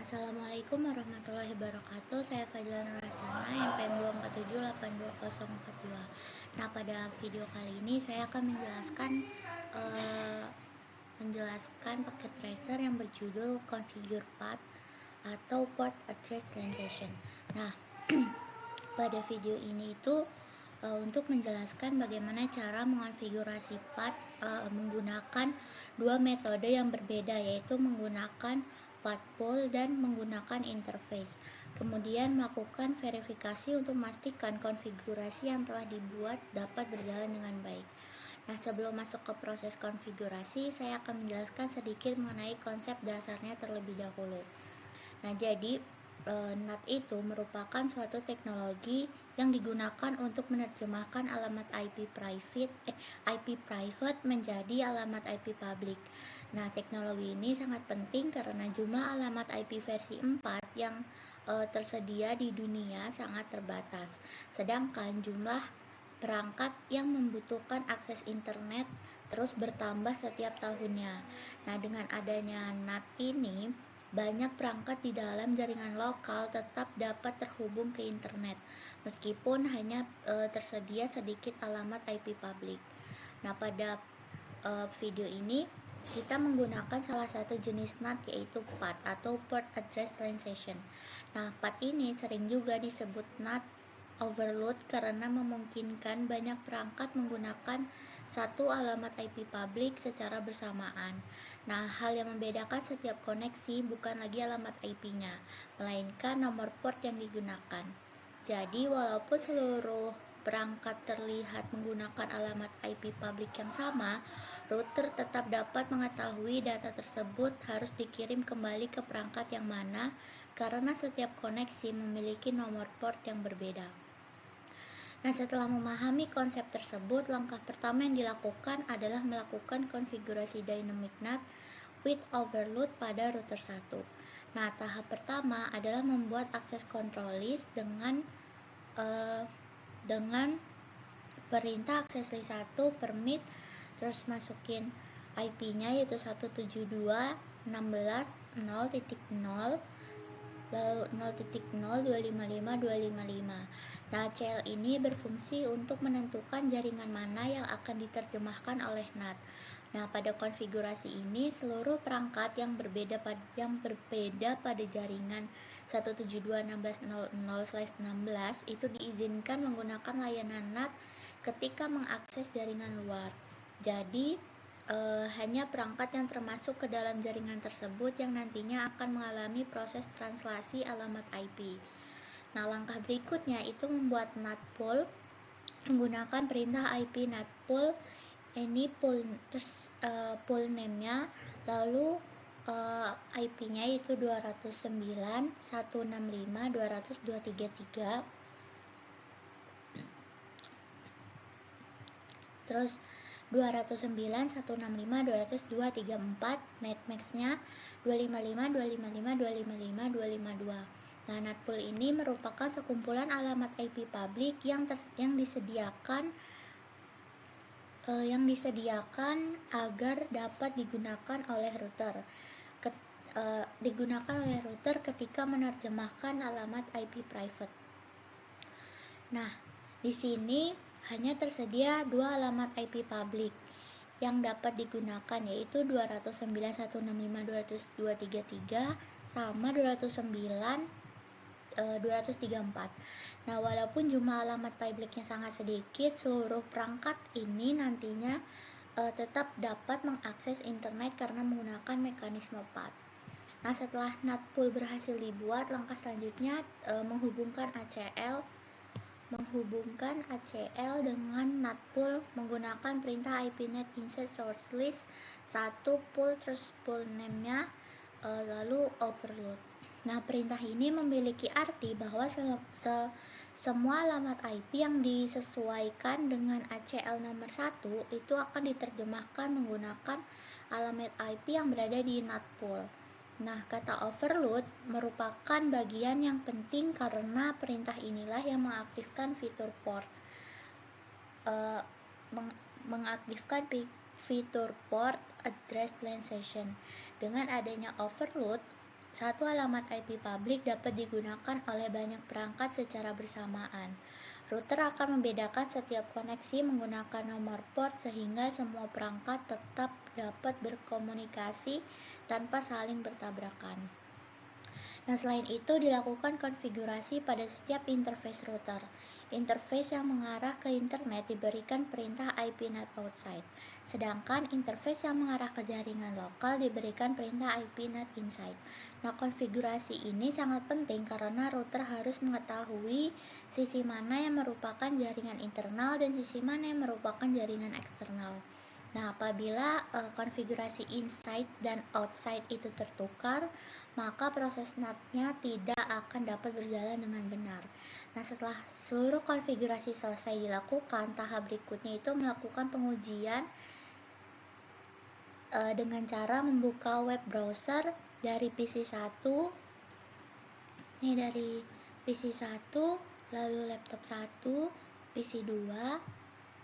Assalamualaikum warahmatullahi wabarakatuh. Saya Fadila Nurasana, NPM 247828042. Nah, pada video kali ini saya akan menjelaskan paket tracer yang berjudul Configure Path atau Port Address Translation. Nah, pada video ini untuk menjelaskan bagaimana cara mengonfigurasi path menggunakan dua metode yang berbeda, yaitu menggunakan path pool dan menggunakan interface. Kemudian melakukan verifikasi untuk memastikan konfigurasi yang telah dibuat dapat berjalan dengan baik. Nah, sebelum masuk ke proses konfigurasi, saya akan menjelaskan sedikit mengenai konsep dasarnya terlebih dahulu. Nah, jadi NAT itu merupakan suatu teknologi yang digunakan untuk menerjemahkan alamat IP private menjadi alamat IP public. Nah, teknologi ini sangat penting karena jumlah alamat IP versi 4 yang tersedia di dunia sangat terbatas. Sedangkan jumlah perangkat yang membutuhkan akses internet terus bertambah setiap tahunnya. Nah, dengan adanya NAT ini, banyak perangkat di dalam jaringan lokal tetap dapat terhubung ke internet, meskipun hanya tersedia sedikit alamat IP public. Nah, pada video ini kita menggunakan salah satu jenis NAT, yaitu PAT atau Port Address Translation. Nah, PAT ini sering juga disebut NAT overload karena memungkinkan banyak perangkat menggunakan satu alamat IP public secara bersamaan. Nah, hal yang membedakan setiap koneksi bukan lagi alamat IP-nya, melainkan nomor port yang digunakan. Jadi, walaupun seluruh perangkat terlihat menggunakan alamat IP public yang sama, router tetap dapat mengetahui data tersebut harus dikirim kembali ke perangkat yang mana karena setiap koneksi memiliki nomor port yang berbeda. Nah, setelah memahami konsep tersebut, langkah pertama yang dilakukan adalah melakukan konfigurasi dynamic NAT with overload pada router 1. Nah, tahap pertama adalah membuat akses control list dengan perintah akses list 1 permit, terus masukin IP-nya yaitu 172.16.0.0 lalu 0.0.255.255. Nah, CL ini berfungsi untuk menentukan jaringan mana yang akan diterjemahkan oleh NAT. Nah, pada konfigurasi ini seluruh perangkat yang berbeda pada jaringan 172.16.0/16 itu diizinkan menggunakan layanan NAT ketika mengakses jaringan luar. Jadi hanya perangkat yang termasuk ke dalam jaringan tersebut yang nantinya akan mengalami proses translasi alamat IP. Nah, langkah berikutnya itu membuat NAT pool menggunakan perintah IP NAT pool. Ini pool, terus pool name-nya, lalu IP-nya itu 209.165.200.233. Terus 209.165.200.234, netmax-nya 255.255.255.252. Nah, NAT pool ini merupakan sekumpulan alamat IP public yang disediakan agar dapat digunakan oleh router ketika menerjemahkan alamat IP private. Nah, di sini hanya tersedia dua alamat IP public yang dapat digunakan, yaitu 209.165.200.233 sama 209.234. Nah, walaupun jumlah alamat publiknya sangat sedikit, seluruh perangkat ini nantinya tetap dapat mengakses internet karena menggunakan mekanisme PAT. Nah, setelah NAT pool berhasil dibuat, langkah selanjutnya menghubungkan dengan NAT pool menggunakan perintah IPNet insert source list 1 pool, terus pool name-nya lalu overload. Nah, perintah ini memiliki arti bahwa semua alamat IP yang disesuaikan dengan ACL nomor 1 itu akan diterjemahkan menggunakan alamat IP yang berada di NAT pool. Nah, kata overload merupakan bagian yang penting karena perintah inilah yang mengaktifkan fitur port address translation. Dengan adanya overload, Satu alamat IP publik dapat digunakan oleh banyak perangkat secara bersamaan. Router akan membedakan setiap koneksi menggunakan nomor port sehingga semua perangkat tetap dapat berkomunikasi tanpa saling bertabrakan. Nah, selain itu dilakukan konfigurasi pada setiap interface router. Interface yang mengarah ke internet diberikan perintah IP NAT outside, sedangkan interface yang mengarah ke jaringan lokal diberikan perintah IP NAT inside. Nah, konfigurasi ini sangat penting karena router harus mengetahui sisi mana yang merupakan jaringan internal dan sisi mana yang merupakan jaringan eksternal. Nah, apabila konfigurasi inside dan outside itu tertukar, maka proses NAT-nya tidak akan dapat berjalan dengan benar. Nah, setelah seluruh konfigurasi selesai dilakukan, tahap berikutnya itu melakukan pengujian dengan cara membuka web browser dari PC1. Ini dari PC1, lalu laptop 1, PC2,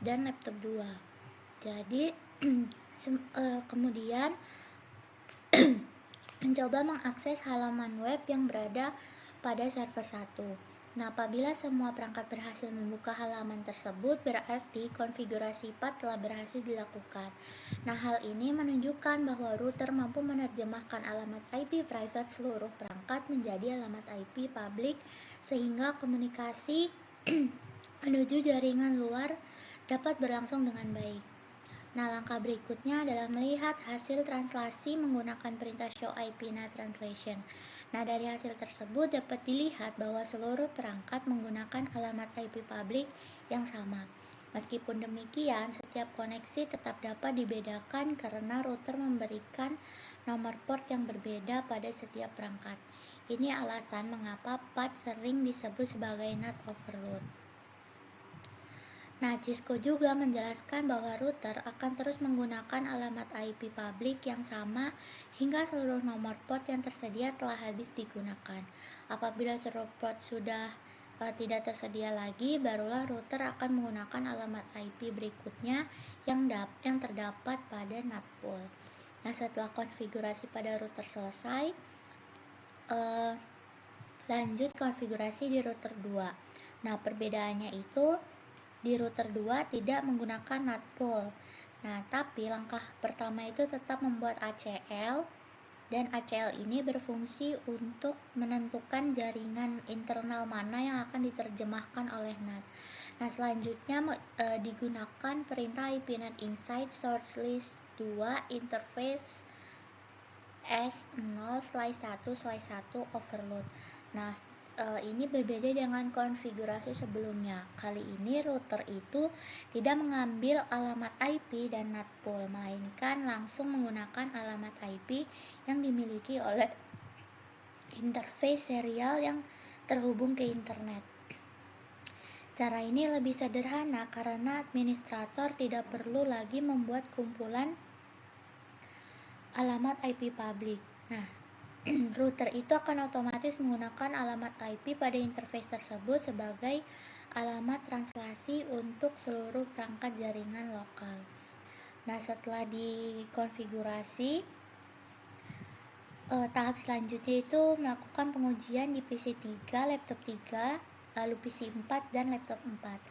dan laptop 2. Jadi kemudian mencoba mengakses halaman web yang berada pada server 1. Nah, apabila semua perangkat berhasil membuka halaman tersebut, berarti konfigurasi path telah berhasil dilakukan. Nah, hal ini menunjukkan bahwa router mampu menerjemahkan alamat IP private seluruh perangkat menjadi alamat IP publik sehingga komunikasi menuju jaringan luar dapat berlangsung dengan baik. Nah, langkah berikutnya adalah melihat hasil translasi menggunakan perintah show IP NAT translation. Nah, dari hasil tersebut dapat dilihat bahwa seluruh perangkat menggunakan alamat IP publik yang sama. Meskipun demikian, setiap koneksi tetap dapat dibedakan karena router memberikan nomor port yang berbeda pada setiap perangkat. Ini alasan mengapa path sering disebut sebagai NAT overload. Nah, Cisco juga menjelaskan bahwa router akan terus menggunakan alamat IP publik yang sama hingga seluruh nomor port yang tersedia telah habis digunakan. Apabila seluruh port sudah tidak tersedia lagi, barulah router akan menggunakan alamat IP berikutnya yang terdapat pada NAT pool. Nah, setelah konfigurasi pada router selesai, lanjut konfigurasi di router 2. Nah, perbedaannya itu di router 2 tidak menggunakan NAT pool. Nah, tapi langkah pertama itu tetap membuat ACL, dan ACL ini berfungsi untuk menentukan jaringan internal mana yang akan diterjemahkan oleh NAT. Nah, selanjutnya digunakan perintah IP NAT inside source list 2 interface S0/1/1 overload. Nah, ini berbeda dengan konfigurasi sebelumnya. Kali ini router itu tidak mengambil alamat IP dan NAT pool, melainkan langsung menggunakan alamat IP yang dimiliki oleh interface serial yang terhubung ke internet. Cara ini lebih sederhana karena administrator tidak perlu lagi membuat kumpulan alamat IP publik. Nah, router itu akan otomatis menggunakan alamat IP pada interface tersebut sebagai alamat translasi untuk seluruh perangkat jaringan lokal. Nah, setelah dikonfigurasi, tahap selanjutnya itu melakukan pengujian di PC3, laptop 3, lalu PC4 dan laptop 4,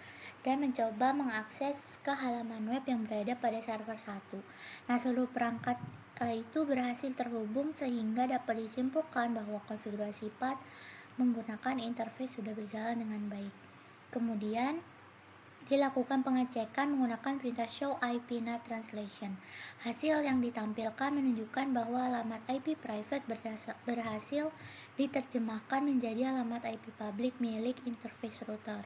dan mencoba mengakses ke halaman web yang berada pada server 1. Nah, seluruh perangkat itu berhasil terhubung sehingga dapat disimpulkan bahwa konfigurasi path menggunakan interface sudah berjalan dengan baik. Kemudian dilakukan pengecekan menggunakan perintah show IP NAT translation. Hasil yang ditampilkan menunjukkan bahwa alamat IP private berhasil diterjemahkan menjadi alamat IP public milik interface router.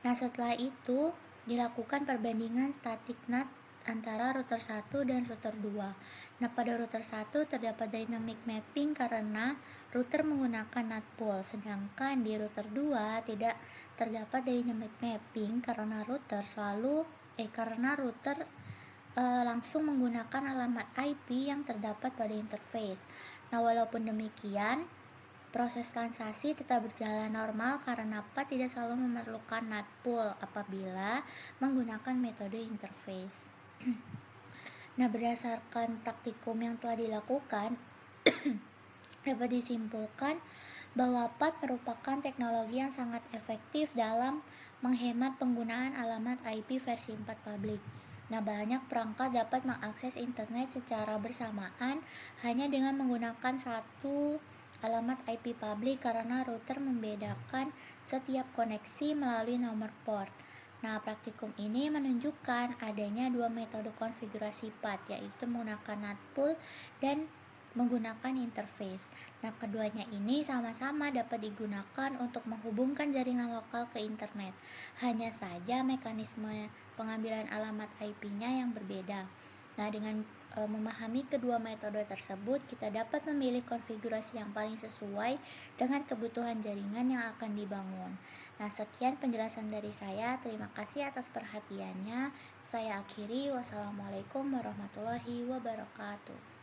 Nah, setelah itu dilakukan perbandingan static NAT antara router 1 dan router 2. Nah, pada router 1 terdapat dynamic mapping karena router menggunakan NAT pool, sedangkan di router 2 tidak terdapat dynamic mapping karena router langsung menggunakan alamat IP yang terdapat pada interface. Nah, walaupun demikian, proses transaksi tetap berjalan normal karena path tidak selalu memerlukan NAT pool apabila menggunakan metode interface. Nah, berdasarkan praktikum yang telah dilakukan, dapat disimpulkan bahwa PAT merupakan teknologi yang sangat efektif dalam menghemat penggunaan alamat IP versi 4 publik. Nah, banyak perangkat dapat mengakses internet secara bersamaan hanya dengan menggunakan satu alamat IP publik karena router membedakan setiap koneksi melalui nomor port. Nah, praktikum ini menunjukkan adanya dua metode konfigurasi PAT, yaitu menggunakan NAT pool dan menggunakan interface. Nah, keduanya ini sama-sama dapat digunakan untuk menghubungkan jaringan lokal ke internet. Hanya saja mekanisme pengambilan alamat IP-nya yang berbeda. Nah, dengan memahami kedua metode tersebut, kita dapat memilih konfigurasi yang paling sesuai dengan kebutuhan jaringan yang akan dibangun. Nah, sekian penjelasan dari saya. Terima kasih atas perhatiannya. Saya akhiri. Wassalamualaikum warahmatullahi wabarakatuh.